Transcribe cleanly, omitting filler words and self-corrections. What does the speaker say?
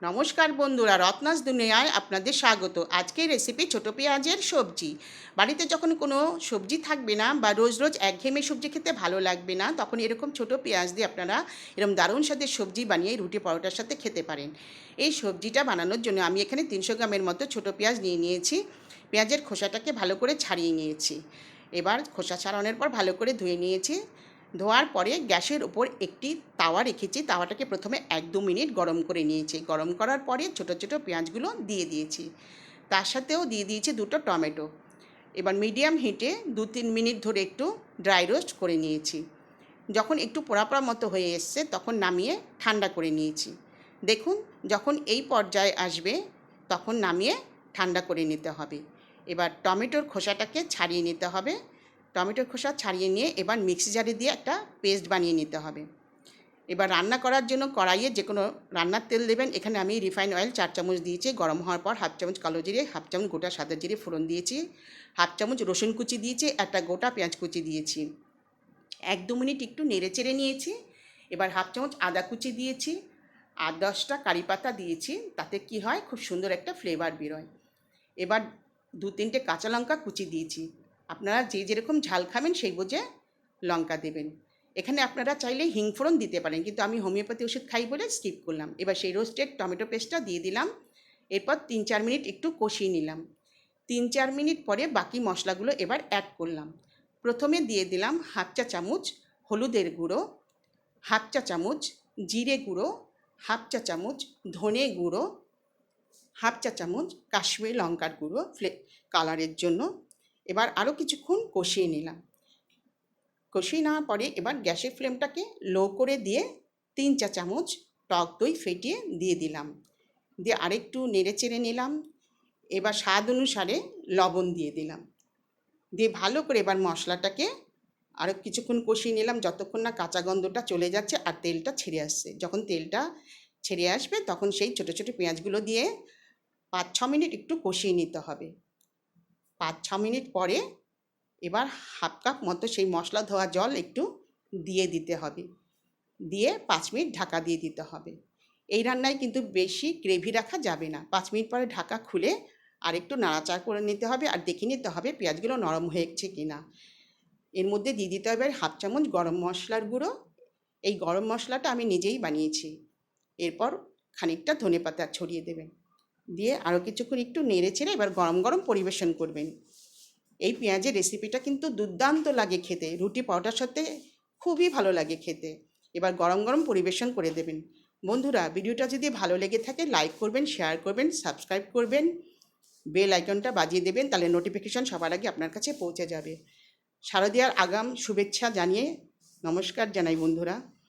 নমস্কার বন্ধুরা, রত্নাস দুনিয়ায় আপনাদের স্বাগত। আজকের রেসিপি ছোট পেঁয়াজের সবজি। বাড়িতে যখন কোনো সবজি থাকবে না বা রোজ রোজ একঘেয়েমি সবজি খেতে ভালো লাগবে না, তখন এরকম ছোট পেঁয়াজ দিয়ে আপনারা এরকম দারুণ স্বাদের সবজি বানিয়ে রুটি পরোটার সাথে খেতে পারেন। এই সবজিটা বানানোর জন্য আমি এখানে 300 গ্রামের মতো ছোট পেঁয়াজ নিয়ে নিয়েছি। পেঁয়াজের খোসাটাকে ভালো করে ছাড়িয়ে নিয়েছি। এবার খোসা ছাড়ানোর পর ভালো করে ধুয়ে নিয়েছি। ধোয়ার পরে গ্যাসের উপর একটি তাওয়া রেখেছি। তাওয়াটাকে প্রথমে 1-2 মিনিট গরম করে নিয়েছি। গরম করার পরে ছোট ছোট পেঁয়াজগুলো দিয়ে দিয়েছি। তার সাথেও দিয়ে দিয়েছি 2টো টমেটো। এবার মিডিয়াম হিটে 2-3 মিনিট ধরে একটু ড্রাই রোস্ট করে নিয়েছি। যখন একটু পোড়া পোড়া মতো হয়ে এসছে তখন নামিয়ে ঠান্ডা করে নিয়েছি। দেখুন, যখন এই পর্যায়ে আসবে তখন নামিয়ে ঠান্ডা করে নিতে হবে। এবার টমেটোর খোসাটাকে ছাড়িয়ে নিতে হবে। টমেটোর খোসা ছাড়িয়ে নিয়ে এবার মিক্সি জারে দিয়ে একটা পেস্ট বানিয়ে নিতে হবে। এবার রান্না করার জন্য কড়াইয়ে যে কোনো রান্নার তেল দেবেন। এখানে আমি রিফাইন অয়েল 4 চামচ দিয়েছি। গরম হওয়ার পর 1/2 চামচ কালো জিরে, 1/2 চামচ গোটা সাদা জিরে ফোড়ন দিয়েছি, 1/2 চামচ রসুন কুচি দিয়েছি, একটা গোটা পেঁয়াজ কুচি দিয়েছি। 1-2 মিনিট একটু নেড়ে চেড়ে নিয়েছি। এবার 1/2 চামচ আদা কুচি দিয়েছি, 8-10টা কারি পাতা দিয়েছি। তাতে কি হয়, খুব সুন্দর একটা ফ্লেভার বেরোয়। এবার 2-3টে কাঁচা লঙ্কা কুচি দিয়েছি। আপনারা যে যেরকম ঝাল খাবেন সেই বুঝে লঙ্কা দেবেন। এখানে আপনারা চাইলে হিং ফোড়ন দিতে পারেন, কিন্তু আমি হোমিওপ্যাথি ওষুধ খাই বলে স্কিপ করলাম। এবার সেই রোস্টেড টমেটো পেস্টটা দিয়ে দিলাম। এরপর 3-4 মিনিট একটু কষিয়ে নিলাম। 3-4 মিনিট পরে বাকি মশলাগুলো এবার অ্যাড করলাম। প্রথমে দিয়ে দিলাম 1/2 চা চামচ হলুদের গুঁড়ো, 1/2 চা চামচ জিরে গুঁড়ো, 1/2 চা চামচ ধনে গুঁড়ো, 1/2 চা চামচ কাশ্মীরি লঙ্কার গুঁড়ো কালারের জন্য। এবার আরও কিছুক্ষণ কষিয়ে নিলাম। কষিয়ে নেওয়ার পরে এবার গ্যাসের ফ্লেমটাকে লো করে দিয়ে 3 চা চামচ টক দই ফেটিয়ে দিয়ে দিলাম। দিয়ে আরেকটু নেড়ে চেড়ে নিলাম। এবার স্বাদ অনুসারে লবণ দিয়ে দিলাম। দিয়ে ভালো করে এবার মশলাটাকে আরও কিছুক্ষণ কষিয়ে নিলাম, যতক্ষণ না কাঁচা গন্ধটা চলে যাচ্ছে আর তেলটা ছেড়ে আসছে। যখন তেলটা ছেড়ে আসবে তখন সেই ছোটো ছোটো পেঁয়াজগুলো দিয়ে 5-6 মিনিট একটু কষিয়ে নিতে হবে। 5-6 মিনিট পরে এবার 1/2 কাপ মতো সেই মশলা ধোয়া জল একটু দিয়ে দিতে হবে। দিয়ে 5 মিনিট ঢাকা দিয়ে দিতে হবে। এই রান্নায় কিন্তু বেশি গ্রেভি রাখা যাবে না। 5 মিনিট পরে ঢাকা খুলে আর একটু নাড়াচাড়া করে নিতে হবে আর দেখে নিতে হবে পেঁয়াজগুলো নরম হয়েছে কি না। এর মধ্যে দিয়ে দিতে হবে 1/2 চামচ গরম মশলার গুঁড়ো। এই গরম মশলাটা আমি নিজেই বানিয়েছি। এরপর খানিকটা ধনেপাতা ছড়িয়ে দেবেন। দিয়ে আরও কিছুক্ষণ একটু নেড়ে চেড়ে এবার গরম গরম পরিবেশন করবেন। এই পেঁয়াজের রেসিপিটা কিন্তু দুর্দান্ত লাগে খেতে, রুটি পরোটার সাথে খুবই ভালো লাগে খেতে। এবার গরম গরম পরিবেশন করে দেবেন। বন্ধুরা, ভিডিওটা যদি ভালো লেগে থাকে লাইক করবেন, শেয়ার করবেন, সাবস্ক্রাইব করবেন, বেল আইকনটা বাজিয়ে দেবেন, তাহলে নোটিফিকেশন সবার আগে আপনার কাছে পৌঁছে যাবে। শারদীয়ার আগাম শুভেচ্ছা জানিয়ে নমস্কার জানাই বন্ধুরা।